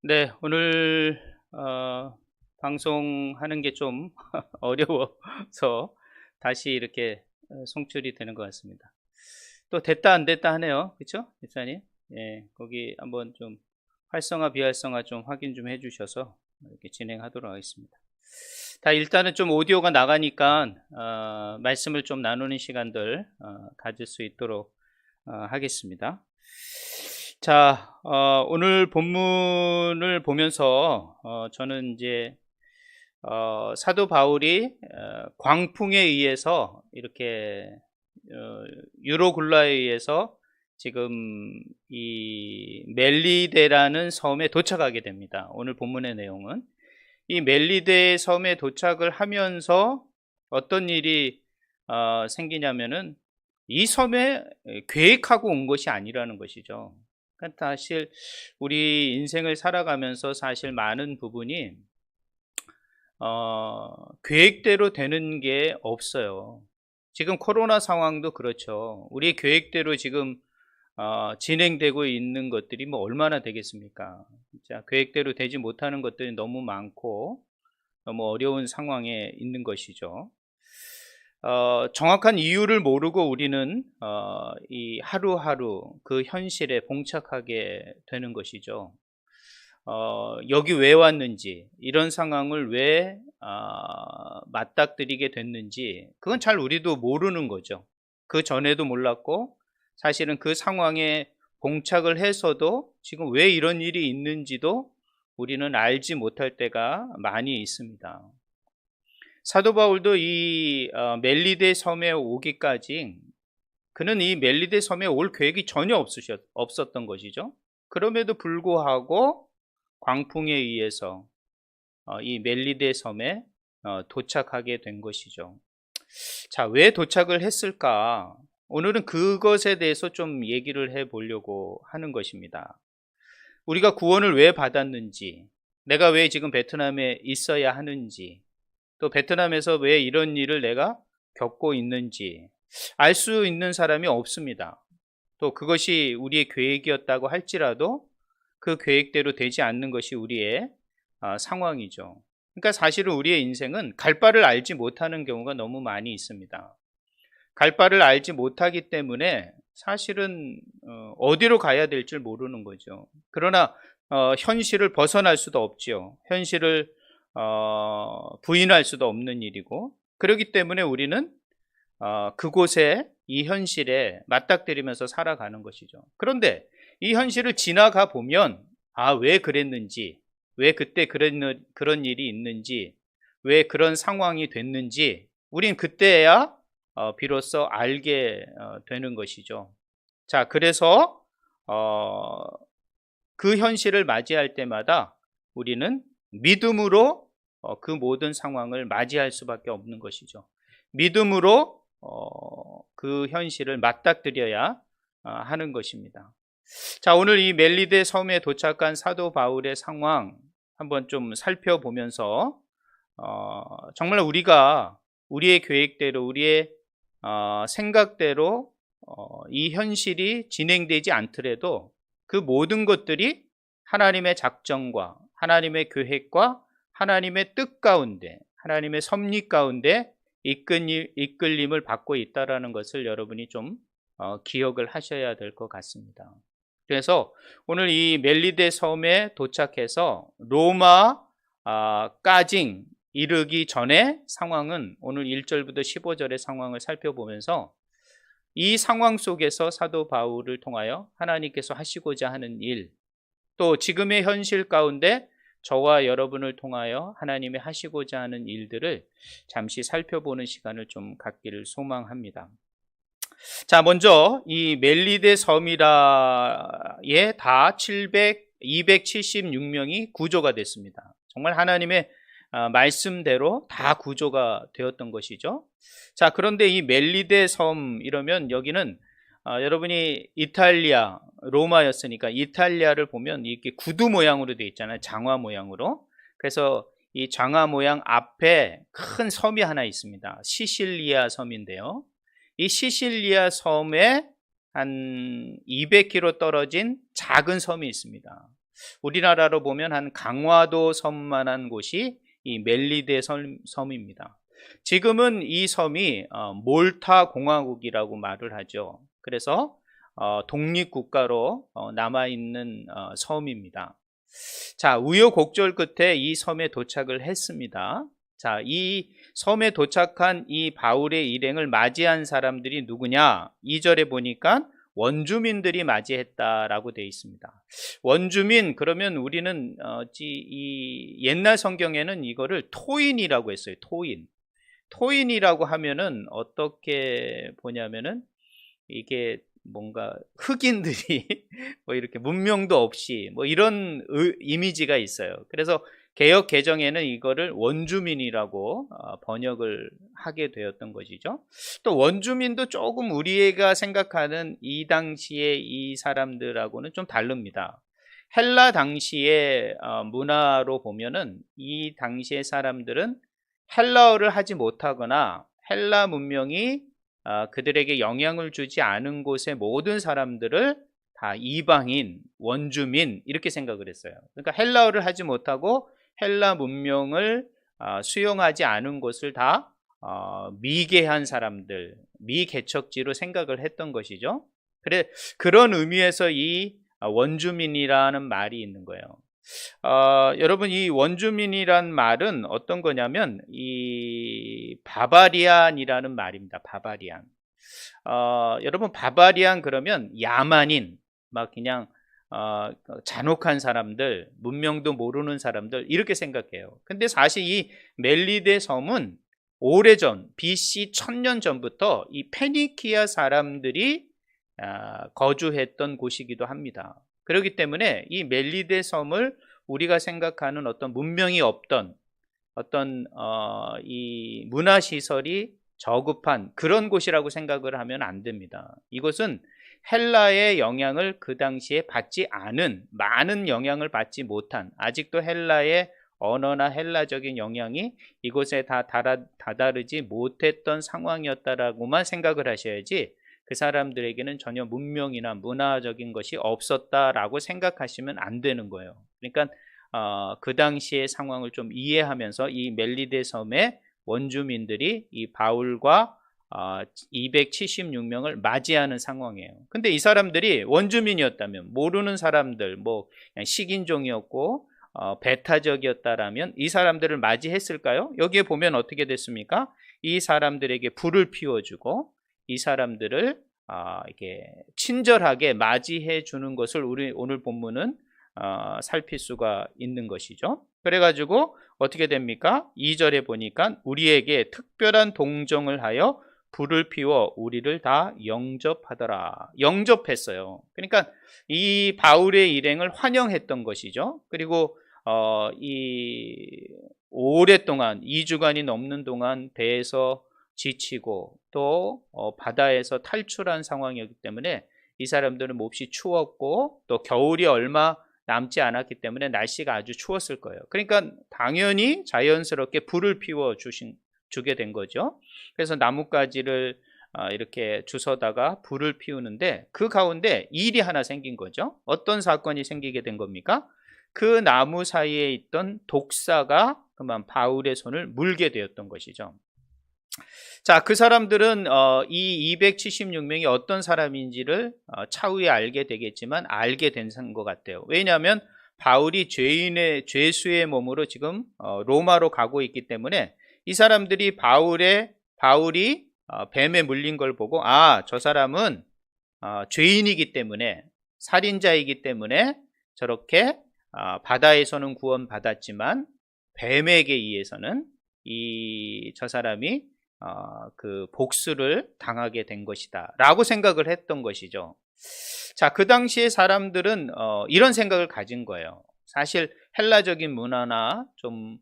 네, 오늘 방송하는 게 좀 어려워서 다시 이렇게 송출이 되는 것 같습니다. 또 됐다 안 됐다 하네요, 그렇죠, 목사님? 예, 거기 한번 좀 활성화 비활성화 좀 확인 좀 해주셔서 이렇게 진행하도록 하겠습니다. 다 일단은 좀 오디오가 나가니까 말씀을 좀 나누는 시간들 가질 수 있도록 하겠습니다. 자, 오늘 본문을 보면서 저는 이제 사도 바울이 광풍에 의해서 이렇게 유로굴라에 의해서 지금 이 멜리데라는 섬에 도착하게 됩니다. 오늘 본문의 내용은 이 멜리데 섬에 도착을 하면서 어떤 일이 생기냐면은 이 섬에 계획하고 온 것이 아니라는 것이죠. 그러니까 사실 우리 인생을 살아가면서 사실 많은 부분이 계획대로 되는 게 없어요. 지금 코로나 상황도 그렇죠. 우리 계획대로 지금 진행되고 있는 것들이 뭐 얼마나 되겠습니까? 진짜 계획대로 되지 못하는 것들이 너무 많고 너무 어려운 상황에 있는 것이죠. 정확한 이유를 모르고 우리는 이 하루하루 그 현실에 봉착하게 되는 것이죠. 여기 왜 왔는지, 이런 상황을 왜 맞닥뜨리게 됐는지, 그건 잘 우리도 모르는 거죠. 그 전에도 몰랐고, 사실은 그 상황에 봉착을 해서도 지금 왜 이런 일이 있는지도 우리는 알지 못할 때가 많이 있습니다. 사도 바울도 이 멜리데 섬에 오기까지 그는 이 멜리데 섬에 올 계획이 전혀 없었던 것이죠. 그럼에도 불구하고 광풍에 의해서 이 멜리데 섬에 도착하게 된 것이죠. 자, 왜 도착을 했을까? 오늘은 그것에 대해서 좀 얘기를 해 보려고 하는 것입니다. 우리가 구원을 왜 받았는지, 내가 왜 지금 베트남에 있어야 하는지, 또 베트남에서 왜 이런 일을 내가 겪고 있는지 알 수 있는 사람이 없습니다. 또 그것이 우리의 계획이었다고 할지라도 그 계획대로 되지 않는 것이 우리의 상황이죠. 그러니까 사실은 우리의 인생은 갈 바를 알지 못하는 경우가 너무 많이 있습니다. 갈 바를 알지 못하기 때문에 사실은 어디로 가야 될 줄 모르는 거죠. 그러나 현실을 벗어날 수도 없지요. 현실을 부인할 수도 없는 일이고, 그렇기 때문에 우리는 그곳에 이 현실에 맞닥뜨리면서 살아가는 것이죠. 그런데 이 현실을 지나가 보면 왜 그랬는지, 왜 그때 그런 일이 있는지, 왜 그런 상황이 됐는지 우린 그때야 비로소 알게 되는 것이죠. 자, 그래서 그 현실을 맞이할 때마다 우리는 믿음으로 그 모든 상황을 맞이할 수밖에 없는 것이죠. 믿음으로 그 현실을 맞닥뜨려야 하는 것입니다. 자, 오늘 이 멜리데 섬에 도착한 사도 바울의 상황 한번 좀 살펴보면서 정말 우리가 우리의 계획대로 우리의 생각대로 이 현실이 진행되지 않더라도 그 모든 것들이 하나님의 작정과 하나님의 계획과 하나님의 뜻 가운데 하나님의 섭리 가운데 이끌림을 받고 있다는 것을 여러분이 좀 기억을 하셔야 될 것 같습니다. 그래서 오늘 이 멜리데 섬에 도착해서 로마 까징 이르기 전의 상황은 오늘 1절부터 15절의 상황을 살펴보면서 이 상황 속에서 사도 바울을 통하여 하나님께서 하시고자 하는 일, 또 지금의 현실 가운데 저와 여러분을 통하여 하나님이 하시고자 하는 일들을 잠시 살펴보는 시간을 좀 갖기를 소망합니다. 자, 먼저 이 멜리데 섬이라에 다 276명이 구조가 됐습니다. 정말 하나님의 말씀대로 다 구조가 되었던 것이죠. 자, 그런데 이 멜리데 섬 이러면 여기는 여러분이 이탈리아, 로마였으니까 이탈리아를 보면 이렇게 구두 모양으로 되어 있잖아요. 장화 모양으로. 그래서 이 장화 모양 앞에 큰 섬이 하나 있습니다. 시실리아 섬인데요. 이 시실리아 섬에 한 200km 떨어진 작은 섬이 있습니다. 우리나라로 보면 한 강화도 섬만한 곳이 이 멜리데 섬입니다. 지금은 이 섬이 몰타 공화국이라고 말을 하죠. 그래서 독립국가로 남아있는 섬입니다. 자, 우여곡절 끝에 이 섬에 도착을 했습니다. 자, 이 섬에 도착한 이 바울의 일행을 맞이한 사람들이 누구냐? 2절에 보니까 원주민들이 맞이했다라고 되어 있습니다. 원주민, 그러면 우리는 이 옛날 성경에는 이거를 토인이라고 했어요. 토인이라고 하면은 어떻게 보냐면은 이게 뭔가 흑인들이 뭐 이렇게 문명도 없이 뭐 이런 이미지가 있어요. 그래서 개역 개정에는 이거를 원주민이라고 번역을 하게 되었던 것이죠. 또 원주민도 조금 우리가 생각하는 이 당시의 이 사람들하고는 좀 다릅니다. 헬라 당시의 문화로 보면은 이 당시의 사람들은 헬라어를 하지 못하거나 헬라 문명이 그들에게 영향을 주지 않은 곳의 모든 사람들을 다 이방인, 원주민 이렇게 생각을 했어요. 그러니까 헬라어를 하지 못하고 헬라 문명을 수용하지 않은 곳을 다 미개한 사람들, 미개척지로 생각을 했던 것이죠. 그런 의미에서 이 원주민이라는 말이 있는 거예요. 여러분, 이 원주민이란 말은 어떤 거냐면 이 바바리안이라는 말입니다. 바바리안. 여러분, 바바리안 그러면 야만인, 막 그냥 잔혹한 사람들, 문명도 모르는 사람들 이렇게 생각해요. 근데 사실 이 멜리데 섬은 오래전 BC 1000년 전부터 이 페니키아 사람들이 거주했던 곳이기도 합니다. 그렇기 때문에 이 멜리데 섬을 우리가 생각하는 어떤 문명이 없던 어떤 이 문화시설이 저급한 그런 곳이라고 생각을 하면 안 됩니다. 이곳은 헬라의 영향을 그 당시에 받지 않은, 많은 영향을 받지 못한, 아직도 헬라의 언어나 헬라적인 영향이 이곳에 다 다다르지 못했던 상황이었다라고만 생각을 하셔야지, 그 사람들에게는 전혀 문명이나 문화적인 것이 없었다라고 생각하시면 안 되는 거예요. 그러니까 그 당시의 상황을 좀 이해하면서 이 멜리데 섬의 원주민들이 이 바울과 276명을 맞이하는 상황이에요. 근데 이 사람들이 원주민이었다면, 모르는 사람들, 뭐 그냥 식인종이었고 배타적이었다라면 이 사람들을 맞이했을까요? 여기에 보면 어떻게 됐습니까? 이 사람들에게 불을 피워주고 이 사람들을 이렇게 친절하게 맞이해 주는 것을 우리 오늘 본문은 살필 수가 있는 것이죠. 그래가지고 어떻게 됩니까? 2절에 보니까 우리에게 특별한 동정을 하여 불을 피워 우리를 다 영접하더라. 영접했어요. 그러니까 이 바울의 일행을 환영했던 것이죠. 그리고 이 오랫동안 2주간이 넘는 동안 배에서 지치고 또 바다에서 탈출한 상황이었기 때문에 이 사람들은 몹시 추웠고 또 겨울이 얼마 남지 않았기 때문에 날씨가 아주 추웠을 거예요. 그러니까 당연히 자연스럽게 불을 피워 주게 된 거죠. 그래서 나뭇가지를 이렇게 주워다가 불을 피우는데 그 가운데 일이 하나 생긴 거죠. 어떤 사건이 생기게 된 겁니까? 그 나무 사이에 있던 독사가 그만 바울의 손을 물게 되었던 것이죠. 자, 그 사람들은 이 276명이 어떤 사람인지를 차후에 알게 되겠지만 알게 된 것 같아요. 왜냐하면 바울이 죄수의 몸으로 지금 로마로 가고 있기 때문에 이 사람들이 바울이 뱀에 물린 걸 보고 저 사람은 죄인이기 때문에, 살인자이기 때문에 저렇게 바다에서는 구원받았지만 뱀에게 의해서는 저 사람이 그 복수를 당하게 된 것이다 라고 생각을 했던 것이죠. 자, 그 당시에 사람들은 이런 생각을 가진 거예요. 사실 헬라적인 문화나 좀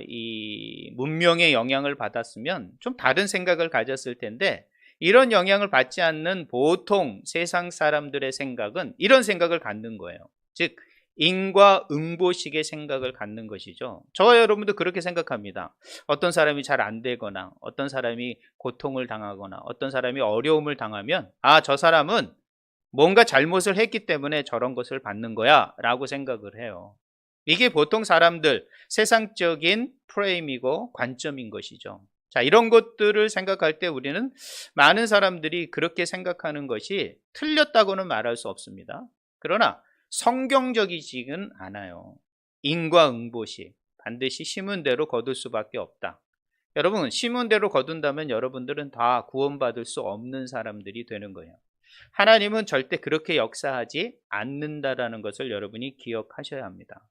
이 문명의 영향을 받았으면 좀 다른 생각을 가졌을 텐데, 이런 영향을 받지 않는 보통 세상 사람들의 생각은 이런 생각을 갖는 거예요. 즉 인과응보식의 생각을 갖는 것이죠. 저와 여러분도 그렇게 생각합니다. 어떤 사람이 잘 안 되거나 어떤 사람이 고통을 당하거나 어떤 사람이 어려움을 당하면 저 사람은 뭔가 잘못을 했기 때문에 저런 것을 받는 거야 라고 생각을 해요. 이게 보통 사람들 세상적인 프레임이고 관점인 것이죠. 자, 이런 것들을 생각할 때 우리는 많은 사람들이 그렇게 생각하는 것이 틀렸다고는 말할 수 없습니다. 그러나 성경적이지는 않아요. 인과응보시 반드시 심은 대로 거둘 수밖에 없다. 여러분, 심은 대로 거둔다면 여러분들은 다 구원받을 수 없는 사람들이 되는 거예요. 하나님은 절대 그렇게 역사하지 않는다라는 것을 여러분이 기억하셔야 합니다.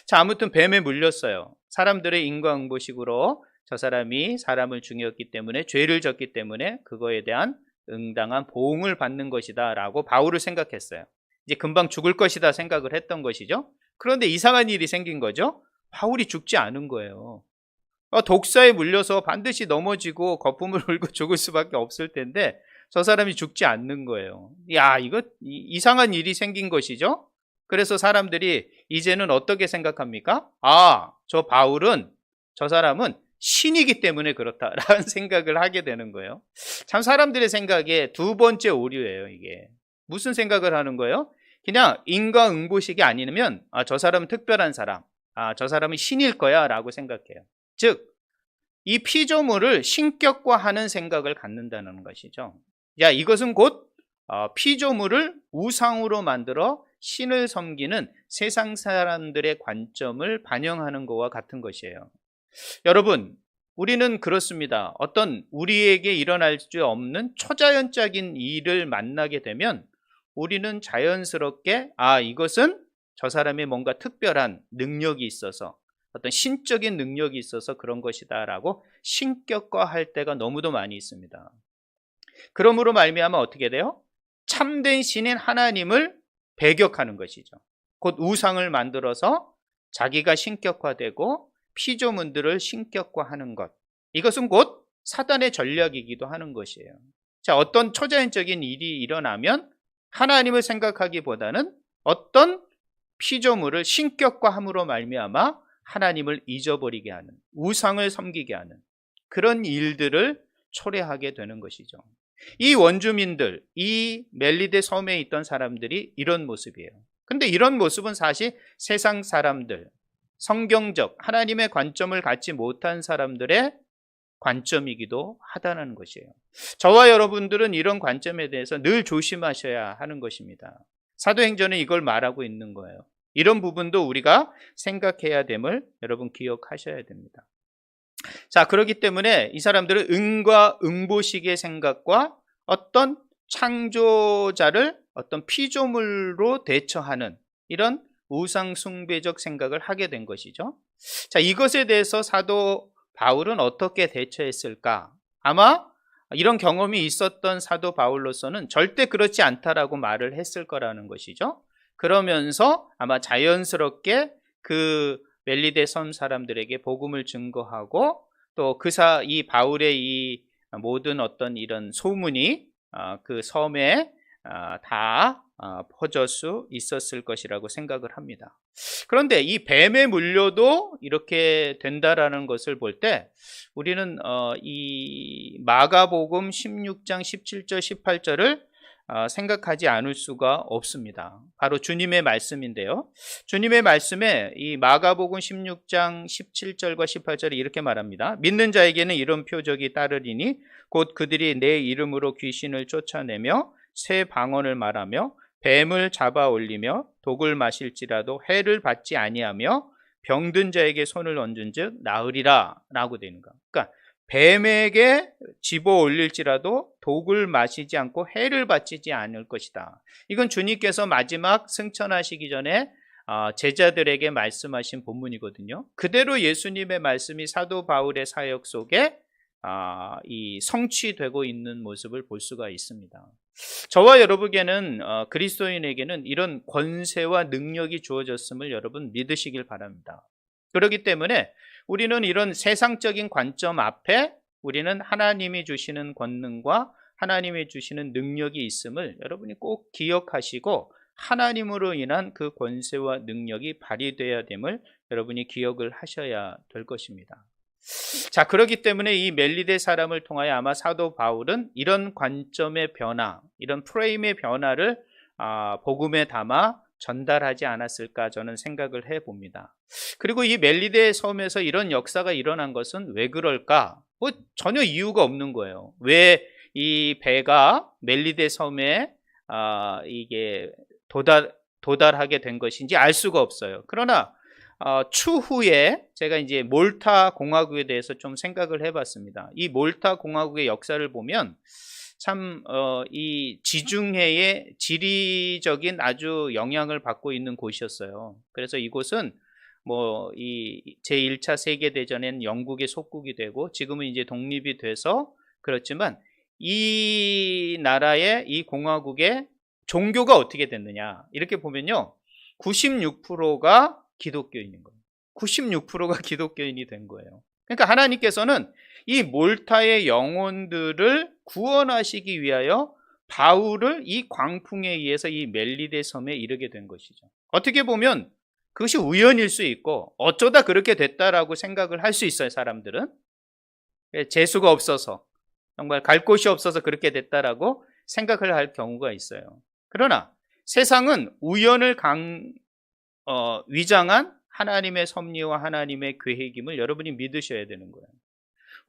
자, 아무튼 뱀에 물렸어요. 사람들의 인과응보식으로 저 사람이 사람을 죽였기 때문에, 죄를 졌기 때문에 그거에 대한 응당한 보응을 받는 것이다 라고 바울을 생각했어요. 이제 금방 죽을 것이다 생각을 했던 것이죠. 그런데 이상한 일이 생긴 거죠. 바울이 죽지 않은 거예요. 독사에 물려서 반드시 넘어지고 거품을 흘고 죽을 수밖에 없을 텐데 저 사람이 죽지 않는 거예요. 야, 이거 이상한 일이 생긴 것이죠. 그래서 사람들이 이제는 어떻게 생각합니까? 아, 저 사람은 신이기 때문에 그렇다라는 생각을 하게 되는 거예요. 참 사람들의 생각에 두 번째 오류예요, 이게. 무슨 생각을 하는 거예요? 그냥 인과응보식이 아니면 저 사람은 특별한 사람, 저 사람은 신일 거야 라고 생각해요. 즉, 이 피조물을 신격화하는 생각을 갖는다는 것이죠. 야, 이것은 곧 피조물을 우상으로 만들어 신을 섬기는 세상 사람들의 관점을 반영하는 것과 같은 것이에요. 여러분, 우리는 그렇습니다. 어떤 우리에게 일어날 수 없는 초자연적인 일을 만나게 되면 우리는 자연스럽게 이것은 저 사람의 뭔가 특별한 능력이 있어서 어떤 신적인 능력이 있어서 그런 것이다 라고 신격화할 때가 너무도 많이 있습니다. 그러므로 말미암아 어떻게 돼요? 참된 신인 하나님을 배격하는 것이죠. 곧 우상을 만들어서 자기가 신격화되고 피조물들을 신격화하는 것. 이것은 곧 사단의 전략이기도 하는 것이에요. 자, 어떤 초자연적인 일이 일어나면 하나님을 생각하기보다는 어떤 피조물을 신격화함으로 말미암아 하나님을 잊어버리게 하는, 우상을 섬기게 하는 그런 일들을 초래하게 되는 것이죠. 이 원주민들, 이 멜리데 섬에 있던 사람들이 이런 모습이에요. 근데 이런 모습은 사실 세상 사람들, 성경적 하나님의 관점을 갖지 못한 사람들의 관점이기도 하다는 것이에요. 저와 여러분들은 이런 관점에 대해서 늘 조심하셔야 하는 것입니다. 사도행전은 이걸 말하고 있는 거예요. 이런 부분도 우리가 생각해야 됨을 여러분 기억하셔야 됩니다. 자, 그렇기 때문에 이 사람들은 응과응보식의 생각과 어떤 창조자를 어떤 피조물로 대처하는 이런 우상숭배적 생각을 하게 된 것이죠. 자, 이것에 대해서 사도 바울은 어떻게 대처했을까? 아마 이런 경험이 있었던 사도 바울로서는 절대 그렇지 않다라고 말을 했을 거라는 것이죠. 그러면서 아마 자연스럽게 그 멜리데 섬 사람들에게 복음을 증거하고 또 이 바울의 이 모든 어떤 이런 소문이 그 섬에 다 퍼질 수 있었을 것이라고 생각을 합니다. 그런데 이 뱀에 물려도 이렇게 된다라는 것을 볼 때 우리는 이 마가복음 16장 17절 18절을 생각하지 않을 수가 없습니다. 바로 주님의 말씀인데요. 주님의 말씀에 이 마가복음 16장 17절과 18절이 이렇게 말합니다. 믿는 자에게는 이런 표적이 따르리니 곧 그들이 내 이름으로 귀신을 쫓아내며 새 방언을 말하며 뱀을 잡아 올리며 독을 마실지라도 해를 받지 아니하며 병든 자에게 손을 얹은즉 나으리라 라고 되는 거. 그러니까 뱀에게 집어 올릴지라도 독을 마시지 않고 해를 받지 않을 것이다. 이건 주님께서 마지막 승천하시기 전에 제자들에게 말씀하신 본문이거든요. 그대로 예수님의 말씀이 사도 바울의 사역 속에 이 성취되고 있는 모습을 볼 수가 있습니다. 저와 여러분에게는 그리스도인에게는 이런 권세와 능력이 주어졌음을 여러분 믿으시길 바랍니다. 그렇기 때문에 우리는 이런 세상적인 관점 앞에 우리는 하나님이 주시는 권능과 하나님이 주시는 능력이 있음을 여러분이 꼭 기억하시고 하나님으로 인한 그 권세와 능력이 발휘되어야 됨을 여러분이 기억을 하셔야 될 것입니다. 자, 그렇기 때문에 이 멜리데 사람을 통하여 아마 사도 바울은 이런 관점의 변화, 이런 프레임의 변화를 복음에 담아 전달하지 않았을까 저는 생각을 해봅니다. 그리고 이 멜리데 섬에서 이런 역사가 일어난 것은 왜 그럴까? 뭐 전혀 이유가 없는 거예요. 왜 이 배가 멜리데 섬에 이게 도달하게 된 것인지 알 수가 없어요. 그러나 추후에 제가 이제 몰타 공화국에 대해서 좀 생각을 해봤습니다. 이 몰타 공화국의 역사를 보면 참 이 지중해의 지리적인 아주 영향을 받고 있는 곳이었어요. 그래서 이곳은 뭐 이 제1차 세계대전엔 영국의 속국이 되고 지금은 이제 독립이 돼서 그렇지만 이 나라의 이 공화국의 종교가 어떻게 됐느냐 이렇게 보면요, 96%가 기독교인인 거예요. 96%가 기독교인이 된 거예요. 그러니까 하나님께서는 이 몰타의 영혼들을 구원하시기 위하여 바울을 이 광풍에 의해서 이 멜리데 섬에 이르게 된 것이죠. 어떻게 보면 그것이 우연일 수 있고 어쩌다 그렇게 됐다라고 생각을 할 수 있어요. 사람들은 재수가 없어서 정말 갈 곳이 없어서 그렇게 됐다라고 생각을 할 경우가 있어요. 그러나 세상은 우연을 위장한 하나님의 섭리와 하나님의 계획임을 여러분이 믿으셔야 되는 거예요.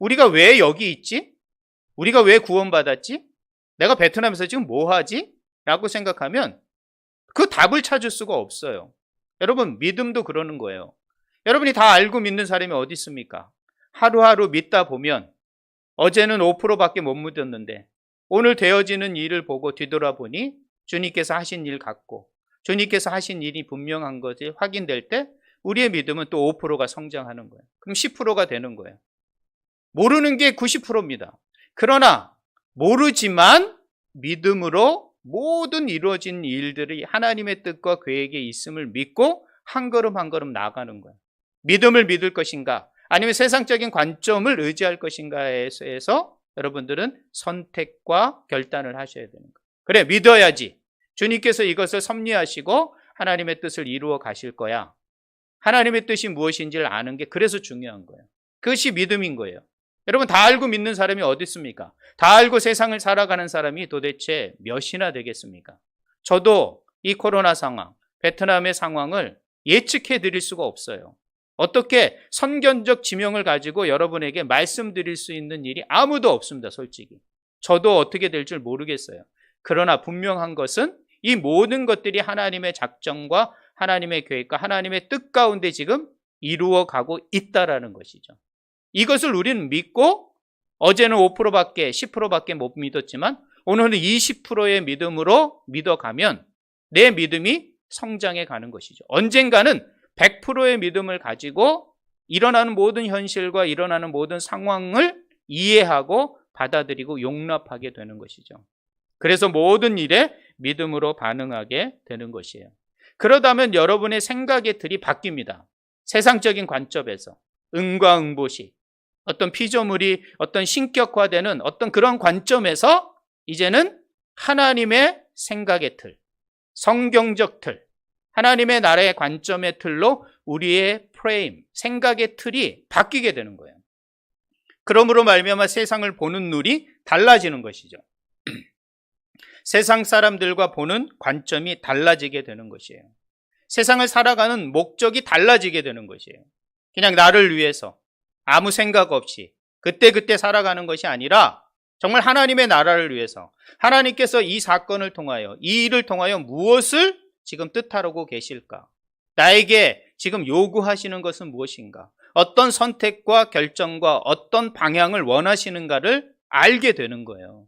우리가 왜 여기 있지? 우리가 왜 구원받았지? 내가 베트남에서 지금 뭐 하지? 라고 생각하면 그 답을 찾을 수가 없어요. 여러분, 믿음도 그러는 거예요. 여러분이 다 알고 믿는 사람이 어디 있습니까? 하루하루 믿다 보면 어제는 5%밖에 못 믿었는데 오늘 되어지는 일을 보고 뒤돌아보니 주님께서 하신 일 같고 주님께서 하신 일이 분명한 것이 확인될 때 우리의 믿음은 또 5%가 성장하는 거예요. 그럼 10%가 되는 거예요. 모르는 게 90%입니다. 그러나 모르지만 믿음으로 모든 이루어진 일들이 하나님의 뜻과 계획에 있음을 믿고 한 걸음 한 걸음 나아가는 거예요. 믿음을 믿을 것인가 아니면 세상적인 관점을 의지할 것인가에 대해서 여러분들은 선택과 결단을 하셔야 되는 거예요. 그래, 믿어야지. 주님께서 이것을 섭리하시고 하나님의 뜻을 이루어 가실 거야. 하나님의 뜻이 무엇인지를 아는 게 그래서 중요한 거예요. 그것이 믿음인 거예요. 여러분, 다 알고 믿는 사람이 어디 있습니까? 다 알고 세상을 살아가는 사람이 도대체 몇이나 되겠습니까? 저도 이 코로나 상황, 베트남의 상황을 예측해 드릴 수가 없어요. 어떻게 선견적 지명을 가지고 여러분에게 말씀드릴 수 있는 일이 아무도 없습니다. 솔직히 저도 어떻게 될 줄 모르겠어요. 그러나 분명한 것은 이 모든 것들이 하나님의 작정과 하나님의 계획과 하나님의 뜻 가운데 지금 이루어가고 있다라는 것이죠. 이것을 우리는 믿고 어제는 5%밖에 10%밖에 못 믿었지만 오늘은 20%의 믿음으로 믿어가면 내 믿음이 성장해 가는 것이죠. 언젠가는 100%의 믿음을 가지고 일어나는 모든 현실과 일어나는 모든 상황을 이해하고 받아들이고 용납하게 되는 것이죠. 그래서 모든 일에 믿음으로 반응하게 되는 것이에요. 그러다면 여러분의 생각의 틀이 바뀝니다. 세상적인 관점에서 응과 응보시, 어떤 피조물이 어떤 신격화되는 어떤 그런 관점에서 이제는 하나님의 생각의 틀, 성경적 틀, 하나님의 나라의 관점의 틀로 우리의 프레임, 생각의 틀이 바뀌게 되는 거예요. 그러므로 말미암아 세상을 보는 눈이 달라지는 것이죠. 세상 사람들과 보는 관점이 달라지게 되는 것이에요. 세상을 살아가는 목적이 달라지게 되는 것이에요. 그냥 나를 위해서 아무 생각 없이 그때그때 살아가는 것이 아니라 정말 하나님의 나라를 위해서 하나님께서 이 사건을 통하여 이 일을 통하여 무엇을 지금 뜻하고 계실까? 나에게 지금 요구하시는 것은 무엇인가? 어떤 선택과 결정과 어떤 방향을 원하시는가를 알게 되는 거예요.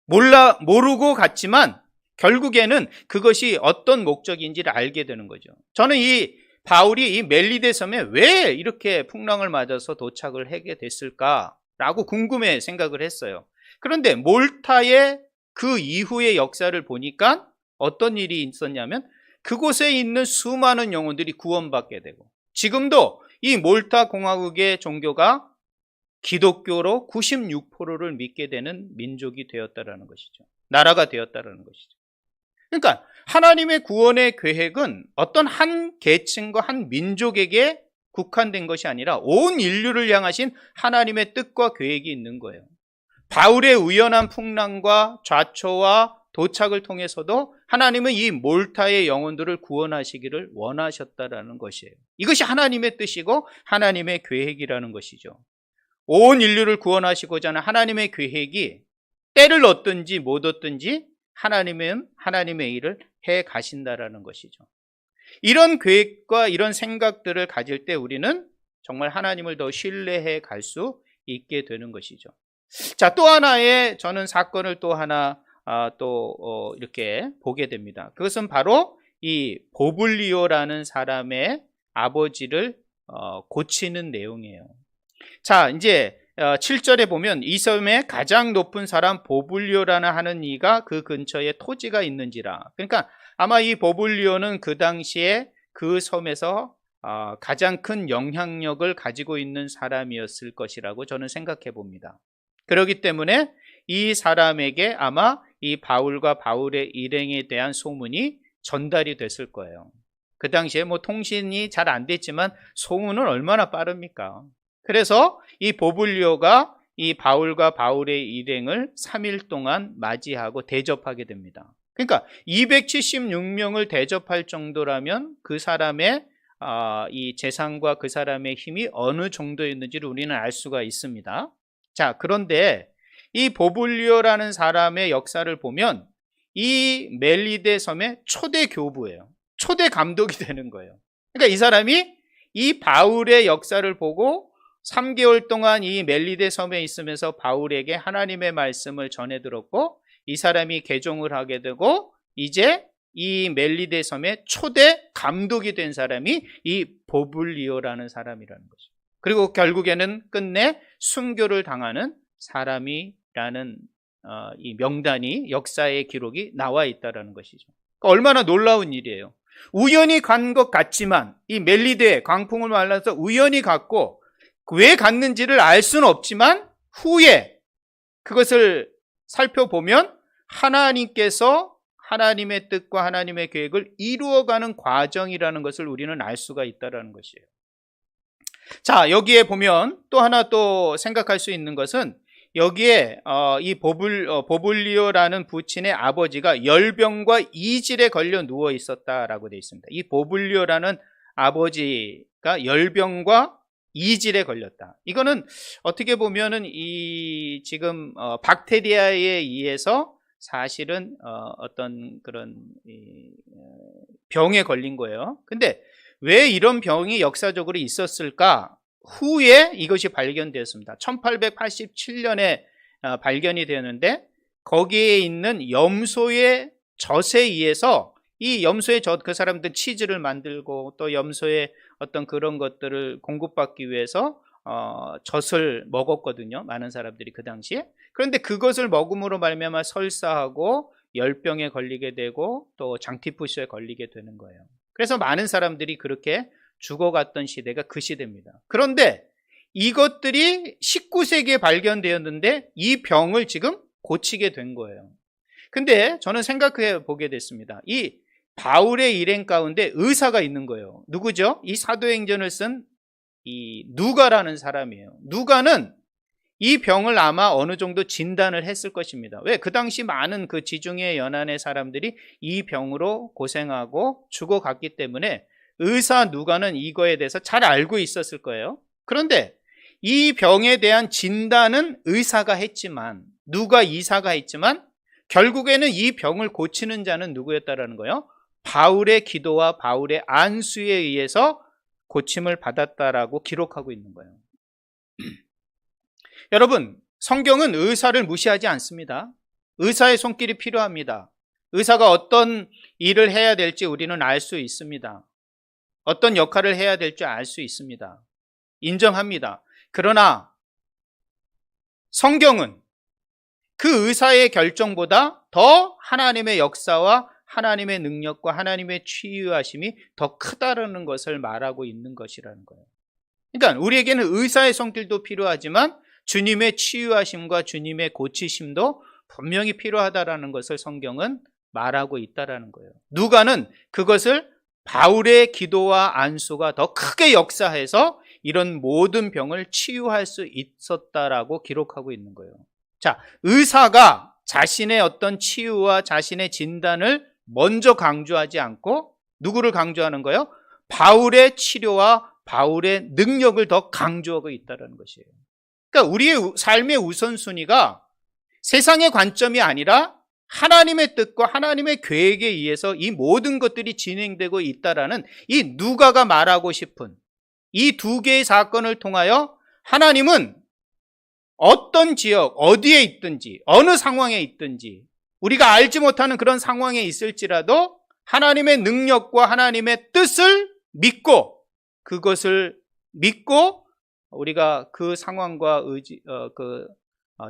모르고 갔지만 결국에는 그것이 어떤 목적인지를 알게 되는 거죠. 저는 이 바울이 이 멜리데 섬에 왜 이렇게 풍랑을 맞아서 도착을 하게 됐을까라고 궁금해 생각을 했어요. 그런데 몰타의 그 이후의 역사를 보니까 어떤 일이 있었냐면 그곳에 있는 수많은 영혼들이 구원받게 되고 지금도 이 몰타 공화국의 종교가 기독교로 96%를 믿게 되는 민족이 되었다라는 것이죠. 나라가 되었다라는 것이죠. 그러니까 하나님의 구원의 계획은 어떤 한 계층과 한 민족에게 국한된 것이 아니라 온 인류를 향하신 하나님의 뜻과 계획이 있는 거예요. 바울의 우연한 풍랑과 좌초와 도착을 통해서도 하나님은 이 몰타의 영혼들을 구원하시기를 원하셨다라는 것이에요. 이것이 하나님의 뜻이고 하나님의 계획이라는 것이죠. 온 인류를 구원하시고자 하는 하나님의 계획이 때를 얻든지 못 얻든지 하나님은 하나님의 일을 해 가신다라는 것이죠. 이런 계획과 이런 생각들을 가질 때 우리는 정말 하나님을 더 신뢰해 갈 수 있게 되는 것이죠. 자, 또 하나의 저는 사건을 또 하나 이렇게 보게 됩니다. 그것은 바로 이 보블리오라는 사람의 아버지를 고치는 내용이에요. 자, 이제 7절에 보면 이 섬의 가장 높은 사람 보블리오라는 하는 이가 그 근처에 토지가 있는지라. 그러니까 아마 이 보블리오는 그 당시에 그 섬에서 가장 큰 영향력을 가지고 있는 사람이었을 것이라고 저는 생각해 봅니다. 그렇기 때문에 이 사람에게 아마 이 바울과 바울의 일행에 대한 소문이 전달이 됐을 거예요. 그 당시에 뭐 통신이 잘 안 됐지만 소문은 얼마나 빠릅니까? 그래서 이 보블리오가 이 바울과 바울의 일행을 3일 동안 맞이하고 대접하게 됩니다. 그러니까 276명을 대접할 정도라면 그 사람의 이 재산과 그 사람의 힘이 어느 정도였는지를 우리는 알 수가 있습니다. 자, 그런데 이 보블리오라는 사람의 역사를 보면 이 멜리데 섬의 초대 교부예요. 초대 감독이 되는 거예요. 그러니까 이 사람이 이 바울의 역사를 보고 3개월 동안 이 멜리데 섬에 있으면서 바울에게 하나님의 말씀을 전해 들었고 이 사람이 개종을 하게 되고 이제 이 멜리데 섬의 초대 감독이 된 사람이 이 보블리오라는 사람이라는 거죠. 그리고 결국에는 끝내 순교를 당하는 사람이라는 이 명단이 역사의 기록이 나와 있다는 것이죠. 그러니까 얼마나 놀라운 일이에요. 우연히 간 것 같지만 이 멜리데에 광풍을 만나서 우연히 갔고 왜 갔는지를 알 수는 없지만 후에 그것을 살펴보면 하나님께서 하나님의 뜻과 하나님의 계획을 이루어가는 과정이라는 것을 우리는 알 수가 있다는 것이에요. 자, 여기에 보면 또 하나 또 생각할 수 있는 것은 여기에 이 보블리오라는 부친의 아버지가 열병과 이질에 걸려 누워 있었다라고 되어 있습니다. 이 보블리오라는 아버지가 열병과 이질에 걸렸다. 이거는 어떻게 보면은 이 지금 박테리아에 의해서 사실은 어떤 그런 병에 걸린 거예요. 근데 왜 이런 병이 역사적으로 있었을까? 후에 이것이 발견되었습니다. 1887년에 발견이 되었는데 거기에 있는 염소의 젖에 의해서 이 염소의 젖, 그 사람들은 치즈를 만들고 또 염소의 어떤 그런 것들을 공급받기 위해서 젖을 먹었거든요. 많은 사람들이 그 당시에. 그런데 그것을 먹음으로 말미암아 설사하고 열병에 걸리게 되고 또 장티푸스에 걸리게 되는 거예요. 그래서 많은 사람들이 그렇게 죽어갔던 시대가 그 시대입니다. 그런데 이것들이 19세기에 발견되었는데 이 병을 지금 고치게 된 거예요. 근데 저는 생각해 보게 됐습니다. 이 바울의 일행 가운데 의사가 있는 거예요. 누구죠? 이 사도행전을 쓴 이 누가라는 사람이에요. 누가는 이 병을 아마 어느 정도 진단을 했을 것입니다. 왜? 그 당시 많은 그 지중해 연안의 사람들이 이 병으로 고생하고 죽어갔기 때문에 의사 누가는 이거에 대해서 잘 알고 있었을 거예요. 그런데 이 병에 대한 진단은 의사가 했지만, 누가 이사가 했지만 결국에는 이 병을 고치는 자는 누구였다라는 거예요? 바울의 기도와 바울의 안수에 의해서 고침을 받았다라고 기록하고 있는 거예요. 여러분, 성경은 의사를 무시하지 않습니다. 의사의 손길이 필요합니다. 의사가 어떤 일을 해야 될지 우리는 알 수 있습니다. 어떤 역할을 해야 될지 알 수 있습니다. 인정합니다. 그러나 성경은 그 의사의 결정보다 더 하나님의 역사와 하나님의 능력과 하나님의 치유하심이 더 크다라는 것을 말하고 있는 것이라는 거예요. 그러니까 우리에게는 의사의 손길도 필요하지만 주님의 치유하심과 주님의 고치심도 분명히 필요하다라는 것을 성경은 말하고 있다라는 거예요. 누가는 그것을 바울의 기도와 안수가 더 크게 역사해서 이런 모든 병을 치유할 수 있었다라고 기록하고 있는 거예요. 자, 의사가 자신의 어떤 치유와 자신의 진단을 먼저 강조하지 않고 누구를 강조하는 거예요? 바울의 치료와 바울의 능력을 더 강조하고 있다는 것이에요. 그러니까 우리의 삶의 우선순위가 세상의 관점이 아니라 하나님의 뜻과 하나님의 계획에 의해서 이 모든 것들이 진행되고 있다라는 이 누가가 말하고 싶은 이 두 개의 사건을 통하여 하나님은 어떤 지역, 어디에 있든지, 어느 상황에 있든지, 우리가 알지 못하는 그런 상황에 있을지라도 하나님의 능력과 하나님의 뜻을 믿고, 그것을 믿고 우리가 그 상황과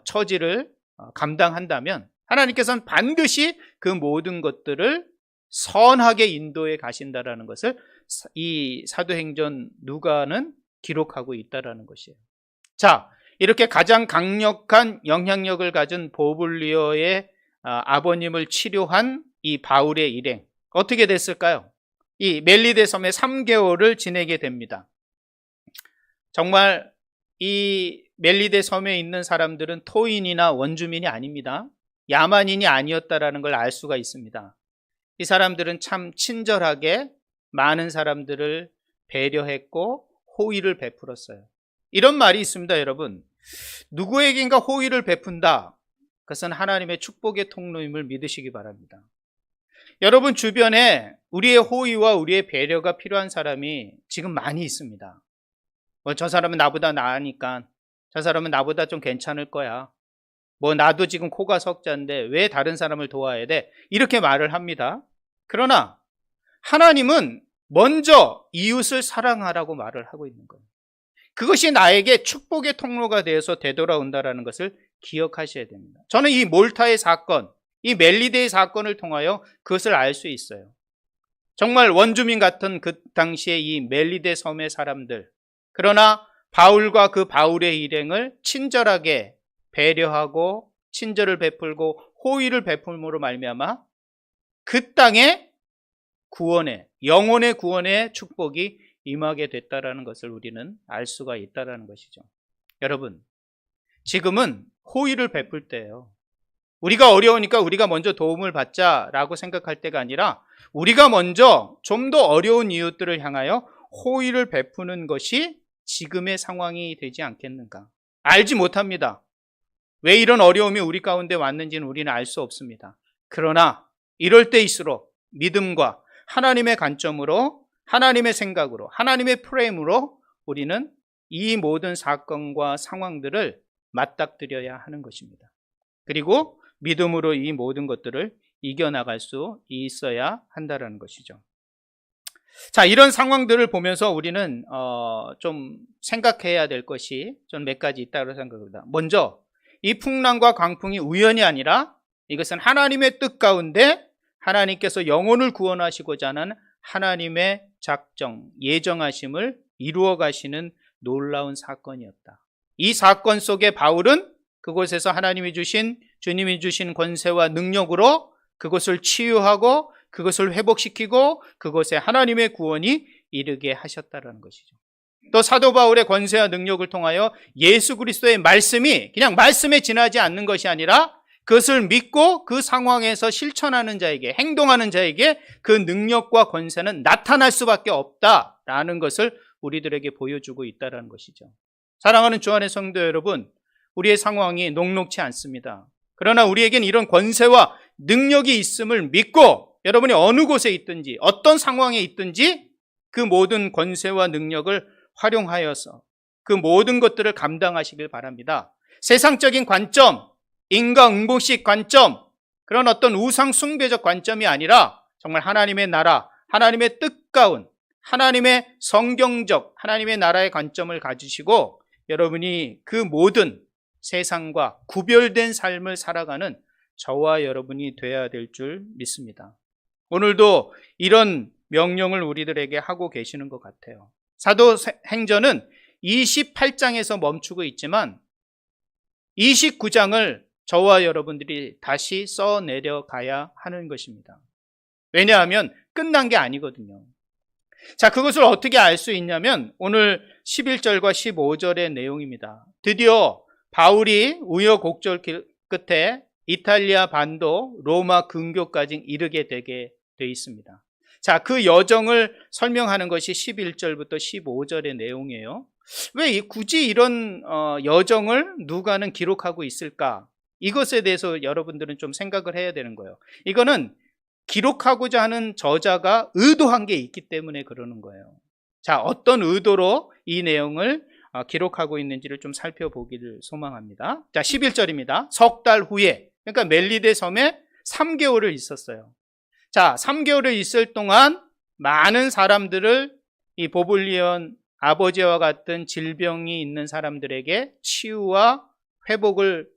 처지를 감당한다면 하나님께서는 반드시 그 모든 것들을 선하게 인도해 가신다라는 것을 이 사도행전 누가는 기록하고 있다라는 것이에요. 자, 이렇게 가장 강력한 영향력을 가진 보블리오의 아버님을 치료한 이 바울의 일행, 어떻게 됐을까요? 이 멜리데 섬에 3개월을 지내게 됩니다. 정말 이 멜리데 섬에 있는 사람들은 토인이나 원주민이 아닙니다. 야만인이 아니었다라는 걸 알 수가 있습니다. 이 사람들은 참 친절하게 많은 사람들을 배려했고 호의를 베풀었어요. 이런 말이 있습니다, 여러분. 누구에겐가 호의를 베푼다. 그것은 하나님의 축복의 통로임을 믿으시기 바랍니다. 여러분 주변에 우리의 호의와 우리의 배려가 필요한 사람이 지금 많이 있습니다. 저 사람은 나보다 나으니까, 저 사람은 나보다 좀 괜찮을 거야. 나도 지금 코가 석자인데 왜 다른 사람을 도와야 돼? 이렇게 말을 합니다. 그러나 하나님은 먼저 이웃을 사랑하라고 말을 하고 있는 거예요. 그것이 나에게 축복의 통로가 되어서 되돌아온다는 것을 기억하셔야 됩니다. 저는 이 몰타의 사건, 이 멜리데의 사건을 통하여 그것을 알 수 있어요. 정말 원주민 같은 그 당시에 이 멜리데 섬의 사람들, 그러나 바울과 그 바울의 일행을 친절하게 배려하고 친절을 베풀고 호의를 베풀므로 말미암아 그 땅에 구원의, 영혼의 구원의 축복이 임하게 됐다라는 것을 우리는 알 수가 있다라는 것이죠. 여러분, 지금은 호의를 베풀 때예요. 우리가 어려우니까 우리가 먼저 도움을 받자라고 생각할 때가 아니라 우리가 먼저 좀 더 어려운 이웃들을 향하여 호의를 베푸는 것이 지금의 상황이 되지 않겠는가? 알지 못합니다. 왜 이런 어려움이 우리 가운데 왔는지는 우리는 알 수 없습니다. 그러나 이럴 때일수록 믿음과 하나님의 관점으로, 하나님의 생각으로, 하나님의 프레임으로 우리는 이 모든 사건과 상황들을 맞닥뜨려야 하는 것입니다. 그리고 믿음으로 이 모든 것들을 이겨나갈 수 있어야 한다는 것이죠. 자, 이런 상황들을 보면서 우리는 좀 생각해야 될 것이 좀 몇 가지 있다고 생각합니다. 먼저 이 풍랑과 광풍이 우연이 아니라 이것은 하나님의 뜻 가운데 하나님께서 영혼을 구원하시고자 하는 하나님의 작정, 예정하심을 이루어 가시는 놀라운 사건이었다. 이 사건 속에 바울은 그곳에서 하나님이 주신, 주님이 주신 권세와 능력으로 그것을 치유하고 그것을 회복시키고 그곳에 하나님의 구원이 이르게 하셨다는 것이죠. 또 사도 바울의 권세와 능력을 통하여 예수 그리스도의 말씀이 그냥 말씀에 지나지 않는 것이 아니라 그것을 믿고 그 상황에서 실천하는 자에게, 행동하는 자에게 그 능력과 권세는 나타날 수밖에 없다라는 것을 우리들에게 보여주고 있다는 것이죠. 사랑하는 주 안의 성도 여러분, 우리의 상황이 녹록치 않습니다. 그러나 우리에겐 이런 권세와 능력이 있음을 믿고 여러분이 어느 곳에 있든지 어떤 상황에 있든지 그 모든 권세와 능력을 활용하여서 그 모든 것들을 감당하시길 바랍니다. 세상적인 관점, 인과응보식 관점, 그런 어떤 우상 숭배적 관점이 아니라 정말 하나님의 나라, 하나님의 뜻 가운, 하나님의 성경적, 하나님의 나라의 관점을 가지시고 여러분이 그 모든 세상과 구별된 삶을 살아가는 저와 여러분이 되어야 될 줄 믿습니다. 오늘도 이런 명령을 우리들에게 하고 계시는 것 같아요. 사도행전은 28장에서 멈추고 있지만 29장을 저와 여러분들이 다시 써내려가야 하는 것입니다. 왜냐하면 끝난 게 아니거든요. 자, 그것을 어떻게 알 수 있냐면 오늘 11절과 15절의 내용입니다. 드디어 바울이 우여곡절 끝에 이탈리아 반도 로마 근교까지 이르게 되게 돼 있습니다. 자, 그 여정을 설명하는 것이 11절부터 15절의 내용이에요. 왜 굳이 이런 여정을 누가는 기록하고 있을까? 이것에 대해서 여러분들은 좀 생각을 해야 되는 거예요. 이거는 기록하고자 하는 저자가 의도한 게 있기 때문에 그러는 거예요. 자, 어떤 의도로 이 내용을 기록하고 있는지를 좀 살펴보기를 소망합니다. 자, 11절입니다. 석 달 후에, 그러니까 멜리데 섬에 3개월을 있었어요. 자, 3개월을 있을 동안 많은 사람들을 이 보블리온 아버지와 같은 질병이 있는 사람들에게 치유와 회복을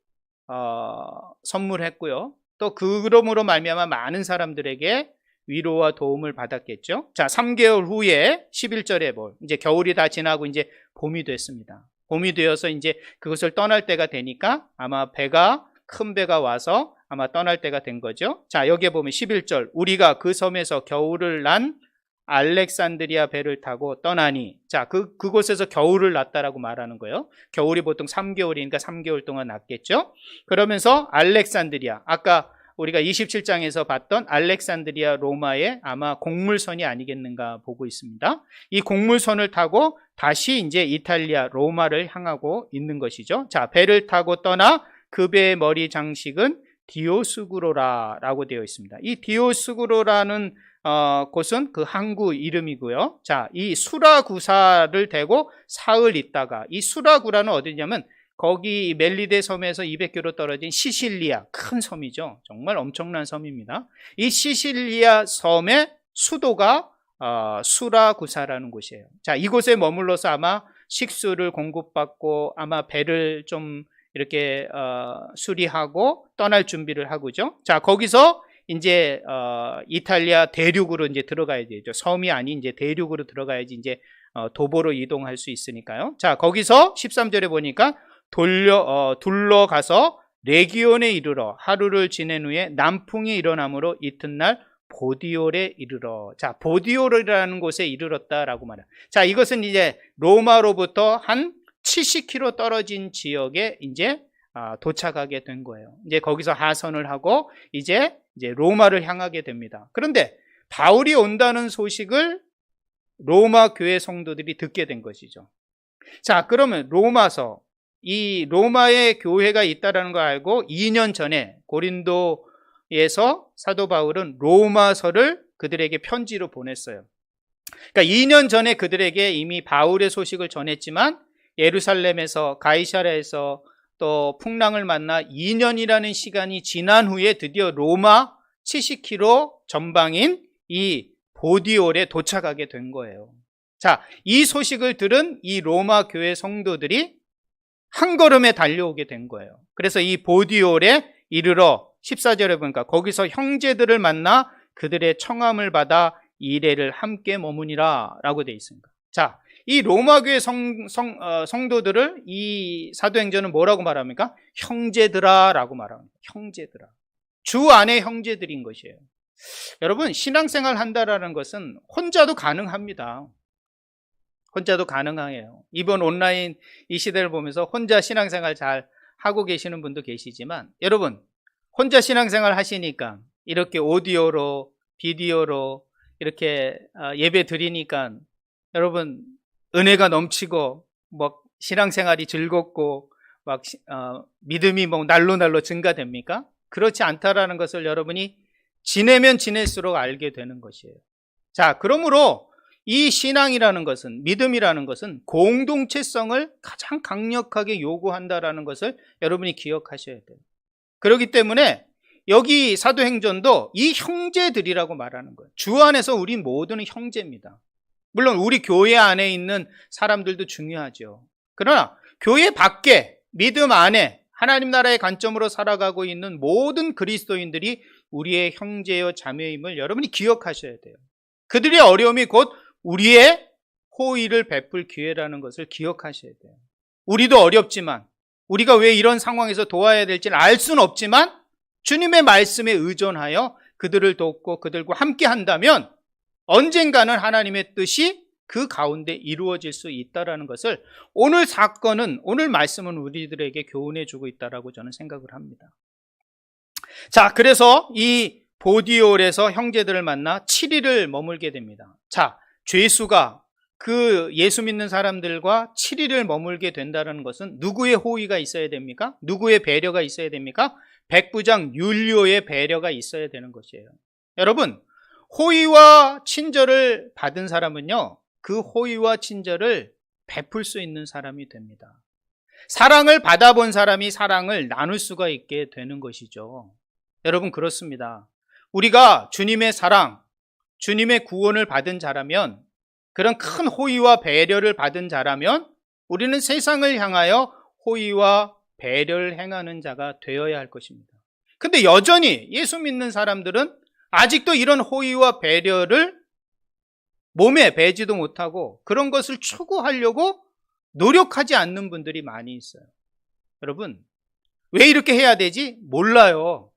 선물했고요. 또 그러므로 말미암아 많은 사람들에게 위로와 도움을 받았겠죠. 자, 3개월 후에 11절에 이제 겨울이 다 지나고 이제 봄이 됐습니다. 봄이 되어서 이제 그것을 떠날 때가 되니까 아마 큰 배가 와서 아마 떠날 때가 된 거죠. 자, 여기에 보면 11절, 우리가 그 섬에서 겨울을 난 알렉산드리아 배를 타고 떠나니, 자, 그곳에서 겨울을 났다라고 말하는 거예요. 겨울이 보통 3개월이니까 3개월 동안 났겠죠. 그러면서 알렉산드리아, 아까 우리가 27장에서 봤던 알렉산드리아 로마의 아마 곡물선이 아니겠는가 보고 있습니다. 이 곡물선을 타고 다시 이제 이탈리아 로마를 향하고 있는 것이죠. 자, 배를 타고 떠나 그 배의 머리 장식은 디오스구로라라고 되어 있습니다. 이 디오스구로라는 곳은 그 항구 이름이고요. 자, 이 수라구사를 대고 사흘 있다가, 이 수라구라는 어디냐면 거기 멜리데 섬에서 200km 떨어진 시실리아, 큰 섬이죠. 정말 엄청난 섬입니다. 이 시실리아 섬의 수도가 수라구사라는 곳이에요. 자, 이곳에 머물러서 아마 식수를 공급받고 아마 배를 좀 이렇게 수리하고 떠날 준비를 하고죠. 자, 거기서 이제 이탈리아 대륙으로 이제 들어가야 되죠. 섬이 아닌 이제 대륙으로 들어가야지 이제 도보로 이동할 수 있으니까요. 자, 거기서 13절에 보니까 둘러가서 레기온에 이르러 하루를 지낸 후에 남풍이 일어나므로 이튿날 보디올에 이르러. 자, 보디올이라는 곳에 이르렀다라고 말해요. 자, 이것은 이제 로마로부터 한 70km 떨어진 지역에 이제 도착하게 된 거예요. 이제 거기서 하선을 하고 이제 로마를 향하게 됩니다. 그런데 바울이 온다는 소식을 로마 교회 성도들이 듣게 된 것이죠. 자, 그러면 로마서, 이 로마의 교회가 있다라는 걸 알고 2년 전에 고린도에서 사도 바울은 로마서를 그들에게 편지로 보냈어요. 그러니까 2년 전에 그들에게 이미 바울의 소식을 전했지만 예루살렘에서, 가이사랴에서 또 풍랑을 만나 2년이라는 시간이 지난 후에 드디어 로마 70km 전방인 이 보디올에 도착하게 된 거예요. 자, 이 소식을 들은 이 로마 교회 성도들이 한 걸음에 달려오게 된 거예요. 그래서 이 보디올에 이르러 14절에 보니까 거기서 형제들을 만나 그들의 청함을 받아 이레를 함께 머무니라 라고 되어 있습니다. 자, 이 로마교회 성도들을 이 사도행전은 뭐라고 말합니까? 형제들아 라고 말합니다. 형제들아. 주 안에 형제들인 것이에요. 여러분, 신앙생활 한다라는 것은 혼자도 가능합니다. 혼자도 가능해요. 이번 온라인 이 시대를 보면서 혼자 신앙생활 잘 하고 계시는 분도 계시지만, 여러분, 혼자 신앙생활 하시니까 이렇게 오디오로, 비디오로 이렇게 예배 드리니까 여러분 은혜가 넘치고 막 신앙생활이 즐겁고 막 믿음이 뭐 날로 증가됩니까? 그렇지 않다라는 것을 여러분이 지내면 지낼수록 알게 되는 것이에요. 자, 그러므로 이 신앙이라는 것은, 믿음이라는 것은 공동체성을 가장 강력하게 요구한다라는 것을 여러분이 기억하셔야 돼요. 그렇기 때문에 여기 사도행전도 이 형제들이라고 말하는 거예요. 주 안에서 우리 모두는 형제입니다. 물론 우리 교회 안에 있는 사람들도 중요하죠. 그러나 교회 밖에, 믿음 안에 하나님 나라의 관점으로 살아가고 있는 모든 그리스도인들이 우리의 형제요 자매임을 여러분이 기억하셔야 돼요. 그들의 어려움이 곧 우리의 호의를 베풀 기회라는 것을 기억하셔야 돼요. 우리도 어렵지만, 우리가 왜 이런 상황에서 도와야 될지는 알 수는 없지만 주님의 말씀에 의존하여 그들을 돕고 그들과 함께 한다면 언젠가는 하나님의 뜻이 그 가운데 이루어질 수 있다는 것을 오늘 사건은, 오늘 말씀은 우리들에게 교훈해 주고 있다라고 저는 생각을 합니다. 자, 그래서 이 보디올에서 형제들을 만나 7일을 머물게 됩니다. 자, 죄수가 그 예수 믿는 사람들과 7일을 머물게 된다는 것은 누구의 호의가 있어야 됩니까? 누구의 배려가 있어야 됩니까? 백부장 율리오의 배려가 있어야 되는 것이에요. 여러분, 호의와 친절을 받은 사람은요, 그 호의와 친절을 베풀 수 있는 사람이 됩니다. 사랑을 받아본 사람이 사랑을 나눌 수가 있게 되는 것이죠. 여러분, 그렇습니다. 우리가 주님의 사랑, 주님의 구원을 받은 자라면, 그런 큰 호의와 배려를 받은 자라면 우리는 세상을 향하여 호의와 배려를 행하는 자가 되어야 할 것입니다. 근데 여전히 예수 믿는 사람들은 아직도 이런 호의와 배려를 몸에 배지도 못하고 그런 것을 추구하려고 노력하지 않는 분들이 많이 있어요. 여러분, 왜 이렇게 해야 되지? 몰라요.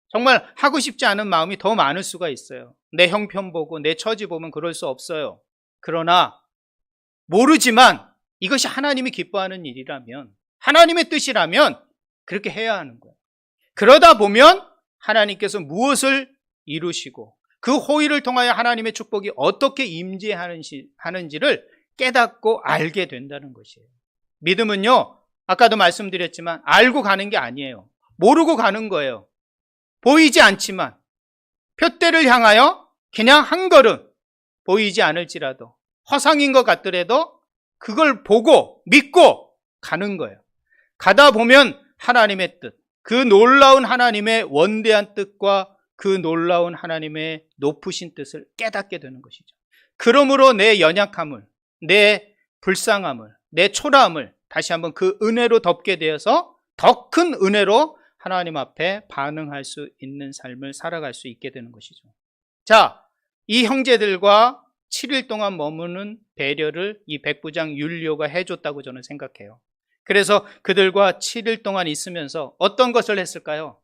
정말 하고 싶지 않은 마음이 더 많을 수가 있어요. 내 형편 보고 내 처지 보면 그럴 수 없어요. 그러나 모르지만 이것이 하나님이 기뻐하는 일이라면, 하나님의 뜻이라면 그렇게 해야 하는 거예요. 그러다 보면 하나님께서 무엇을 이루시고 그 호의를 통하여 하나님의 축복이 어떻게 임재하는지를 깨닫고 알게 된다는 것이에요. 믿음은요, 아까도 말씀드렸지만 알고 가는 게 아니에요. 모르고 가는 거예요. 보이지 않지만 표대를 향하여 그냥 한 걸음, 보이지 않을지라도 허상인 것 같더라도 그걸 보고 믿고 가는 거예요. 가다 보면 하나님의 뜻, 그 놀라운 하나님의 원대한 뜻과 그 놀라운 하나님의 높으신 뜻을 깨닫게 되는 것이죠. 그러므로 내 연약함을, 내 불쌍함을, 내 초라함을 다시 한번 그 은혜로 덮게 되어서 더 큰 은혜로 하나님 앞에 반응할 수 있는 삶을 살아갈 수 있게 되는 것이죠. 자, 이 형제들과 7일 동안 머무는 배려를 이 백부장 율리오가 해줬다고 저는 생각해요. 그래서 그들과 7일 동안 있으면서 어떤 것을 했을까요?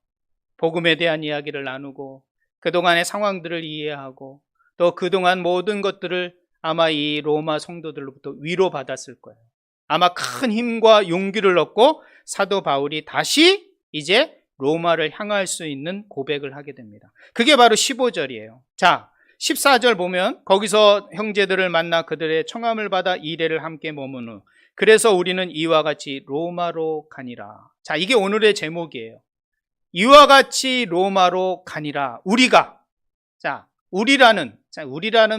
복음에 대한 이야기를 나누고 그동안의 상황들을 이해하고 또 그동안 모든 것들을 아마 이 로마 성도들로부터 위로받았을 거예요. 아마 큰 힘과 용기를 얻고 사도 바울이 다시 이제 로마를 향할 수 있는 고백을 하게 됩니다. 그게 바로 15절이에요. 자, 14절 보면 거기서 형제들을 만나 그들의 청함을 받아 이레를 함께 머문 후 그래서 우리는 이와 같이 로마로 가니라. 자, 이게 오늘의 제목이에요. 이와 같이 로마로 가니라. 우리가. 자, 우리라는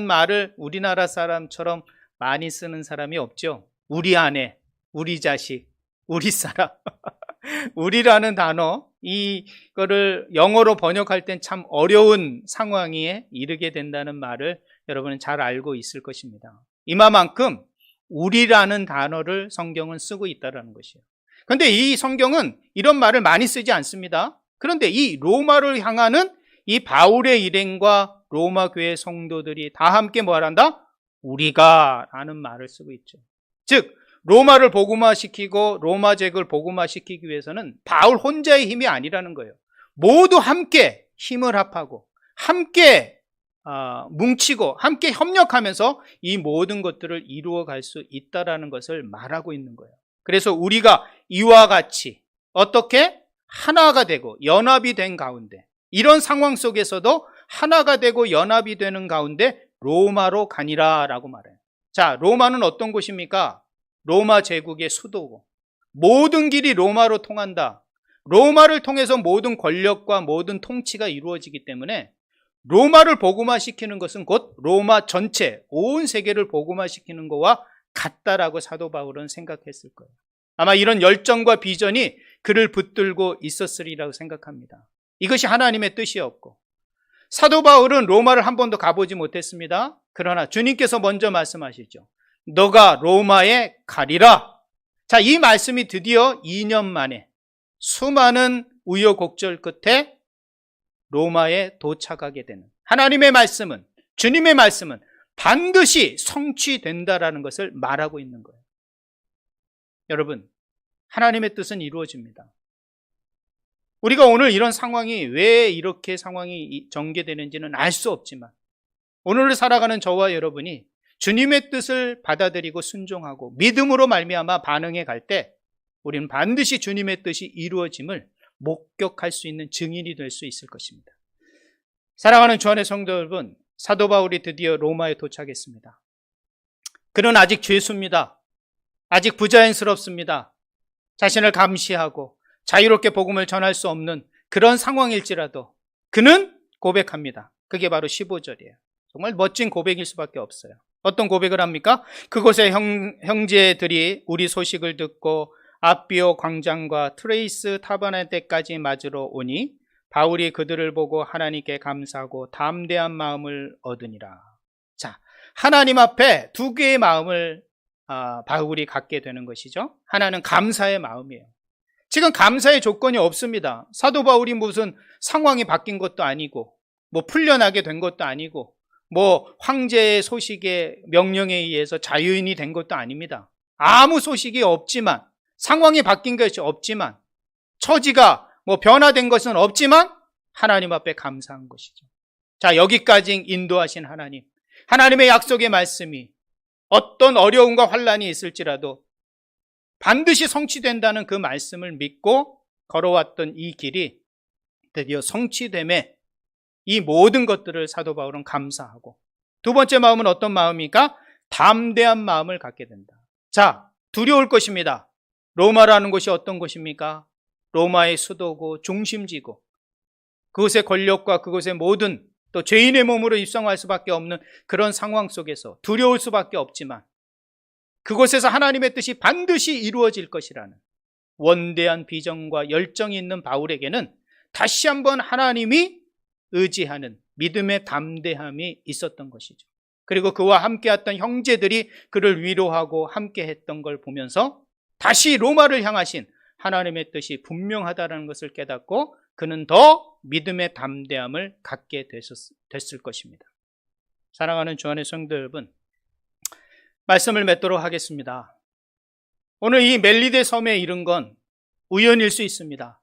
말을 우리나라 사람처럼 많이 쓰는 사람이 없죠. 우리 아내, 우리 자식, 우리 사람. 우리라는 단어, 이거를 영어로 번역할 땐 참 어려운 상황에 이르게 된다는 말을 여러분은 잘 알고 있을 것입니다. 이마만큼 우리라는 단어를 성경은 쓰고 있다는 것이에요. 그런데 이 성경은 이런 말을 많이 쓰지 않습니다. 그런데 이 로마를 향하는 이 바울의 일행과 로마 교회 성도들이 다 함께 뭐란다? 우리가 라는 말을 쓰고 있죠. 즉 로마를 복음화시키고 로마 제국을 복음화시키기 위해서는 바울 혼자의 힘이 아니라는 거예요. 모두 함께 힘을 합하고 함께 뭉치고 함께 협력하면서 이 모든 것들을 이루어갈 수 있다는 것을 말하고 있는 거예요. 그래서 우리가 이와 같이 어떻게 하나가 되고 연합이 된 가운데 이런 상황 속에서도 하나가 되고 연합이 되는 가운데 로마로 가니라 라고 말해요. 자, 로마는 어떤 곳입니까? 로마 제국의 수도고 모든 길이 로마로 통한다. 로마를 통해서 모든 권력과 모든 통치가 이루어지기 때문에 로마를 복음화시키는 것은 곧 로마 전체 온 세계를 복음화시키는 것과 같다라고 사도 바울은 생각했을 거예요. 아마 이런 열정과 비전이 그를 붙들고 있었으리라고 생각합니다. 이것이 하나님의 뜻이었고 사도 바울은 로마를 한 번도 가보지 못했습니다. 그러나 주님께서 먼저 말씀하시죠. 너가 로마에 가리라. 자, 이 말씀이 드디어 2년 만에 수많은 우여곡절 끝에 로마에 도착하게 되는 하나님의 말씀은, 주님의 말씀은 반드시 성취된다라는 것을 말하고 있는 거예요. 여러분, 하나님의 뜻은 이루어집니다. 우리가 오늘 이런 상황이 왜 이렇게 상황이 전개되는지는 알 수 없지만 오늘을 살아가는 저와 여러분이 주님의 뜻을 받아들이고 순종하고 믿음으로 말미암아 반응해 갈 때 우리는 반드시 주님의 뜻이 이루어짐을 목격할 수 있는 증인이 될 수 있을 것입니다. 사랑하는 주 안의 성도 여러분, 사도 바울이 드디어 로마에 도착했습니다. 그는 아직 죄수입니다. 아직 부자연스럽습니다. 자신을 감시하고 자유롭게 복음을 전할 수 없는 그런 상황일지라도 그는 고백합니다. 그게 바로 15절이에요. 정말 멋진 고백일 수밖에 없어요. 어떤 고백을 합니까? 그곳의 형제들이 우리 소식을 듣고 아비오 광장과 트레이스 타버나데까지 맞으러 오니 바울이 그들을 보고 하나님께 감사하고 담대한 마음을 얻으니라. 자, 하나님 앞에 두 개의 마음을 바울이 갖게 되는 것이죠. 하나는 감사의 마음이에요. 지금 감사의 조건이 없습니다. 사도 바울이 무슨 상황이 바뀐 것도 아니고 뭐 풀려나게 된 것도 아니고 뭐 황제의 소식에 명령에 의해서 자유인이 된 것도 아닙니다. 아무 소식이 없지만, 상황이 바뀐 것이 없지만, 처지가 뭐 변화된 것은 없지만 하나님 앞에 감사한 것이죠. 자, 여기까지 인도하신 하나님, 하나님의 약속의 말씀이 어떤 어려움과 환난이 있을지라도 반드시 성취된다는 그 말씀을 믿고 걸어왔던 이 길이 드디어 성취됨에 이 모든 것들을 사도 바울은 감사하고, 두 번째 마음은 어떤 마음입니까? 담대한 마음을 갖게 된다. 자, 두려울 것입니다. 로마라는 곳이 어떤 곳입니까? 로마의 수도고 중심지고 그곳의 권력과 그곳의 모든 또 죄인의 몸으로 입성할 수밖에 없는 그런 상황 속에서 두려울 수밖에 없지만 그곳에서 하나님의 뜻이 반드시 이루어질 것이라는 원대한 비전과 열정이 있는 바울에게는 다시 한번 하나님이 의지하는 믿음의 담대함이 있었던 것이죠. 그리고 그와 함께했던 형제들이 그를 위로하고 함께했던 걸 보면서 다시 로마를 향하신 하나님의 뜻이 분명하다는 것을 깨닫고 그는 더 믿음의 담대함을 갖게 됐을 것입니다. 사랑하는 주 안의 성도 여러분, 말씀을 맺도록 하겠습니다. 오늘 이 멜리데 섬에 이른 건 우연일 수 있습니다.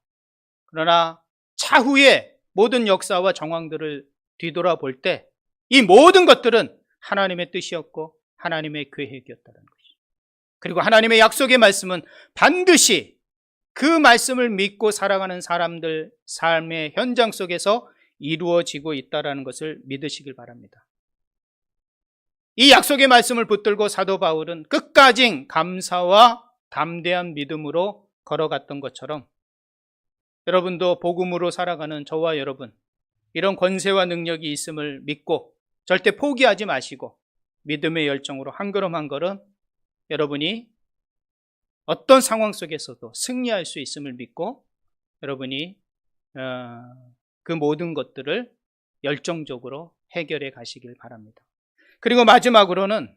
그러나 차후에 모든 역사와 정황들을 뒤돌아볼 때 이 모든 것들은 하나님의 뜻이었고 하나님의 계획이었다는 것이죠. 그리고 하나님의 약속의 말씀은 반드시 그 말씀을 믿고 살아가는 사람들 삶의 현장 속에서 이루어지고 있다는 것을 믿으시길 바랍니다. 이 약속의 말씀을 붙들고 사도 바울은 끝까지 감사와 담대한 믿음으로 걸어갔던 것처럼 여러분도 복음으로 살아가는 저와 여러분, 이런 권세와 능력이 있음을 믿고 절대 포기하지 마시고 믿음의 열정으로 한 걸음 한 걸음 여러분이 어떤 상황 속에서도 승리할 수 있음을 믿고 여러분이 그 모든 것들을 열정적으로 해결해 가시길 바랍니다. 그리고 마지막으로는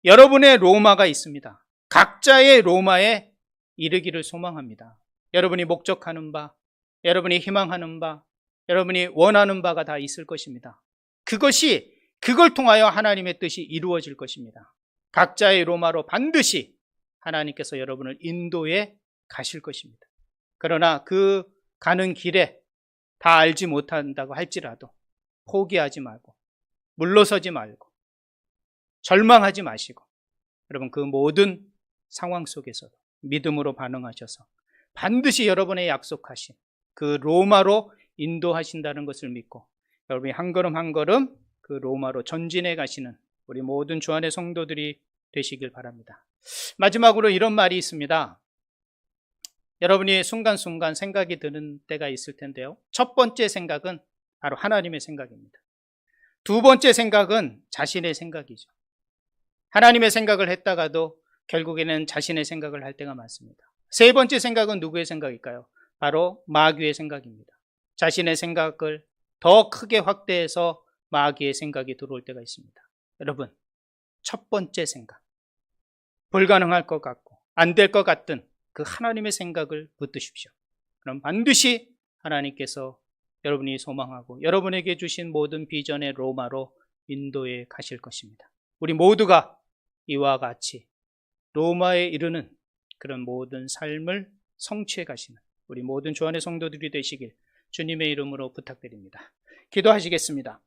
여러분의 로마가 있습니다. 각자의 로마에 이르기를 소망합니다. 여러분이 목적하는 바, 여러분이 희망하는 바, 여러분이 원하는 바가 다 있을 것입니다. 그걸 통하여 하나님의 뜻이 이루어질 것입니다. 각자의 로마로 반드시 하나님께서 여러분을 인도해 가실 것입니다. 그러나 그 가는 길에 다 알지 못한다고 할지라도 포기하지 말고 물러서지 말고 절망하지 마시고 여러분 그 모든 상황 속에서도 믿음으로 반응하셔서 반드시 여러분의 약속하신 그 로마로 인도하신다는 것을 믿고 여러분이 한 걸음 한 걸음 그 로마로 전진해 가시는 우리 모든 주 안의 성도들이 되시길 바랍니다. 마지막으로 이런 말이 있습니다. 여러분이 순간순간 생각이 드는 때가 있을 텐데요. 첫 번째 생각은 바로 하나님의 생각입니다. 두 번째 생각은 자신의 생각이죠. 하나님의 생각을 했다가도 결국에는 자신의 생각을 할 때가 많습니다. 세 번째 생각은 누구의 생각일까요? 바로 마귀의 생각입니다. 자신의 생각을 더 크게 확대해서 마귀의 생각이 들어올 때가 있습니다. 여러분, 첫 번째 생각, 불가능할 것 같고 안 될 것 같은 그 하나님의 생각을 붙드십시오. 그럼 반드시 하나님께서 여러분이 소망하고 여러분에게 주신 모든 비전의 로마로 인도해 가실 것입니다. 우리 모두가 이와 같이 로마에 이르는 그런 모든 삶을 성취해 가시는 우리 모든 주 안의 성도들이 되시길 주님의 이름으로 부탁드립니다. 기도하시겠습니다.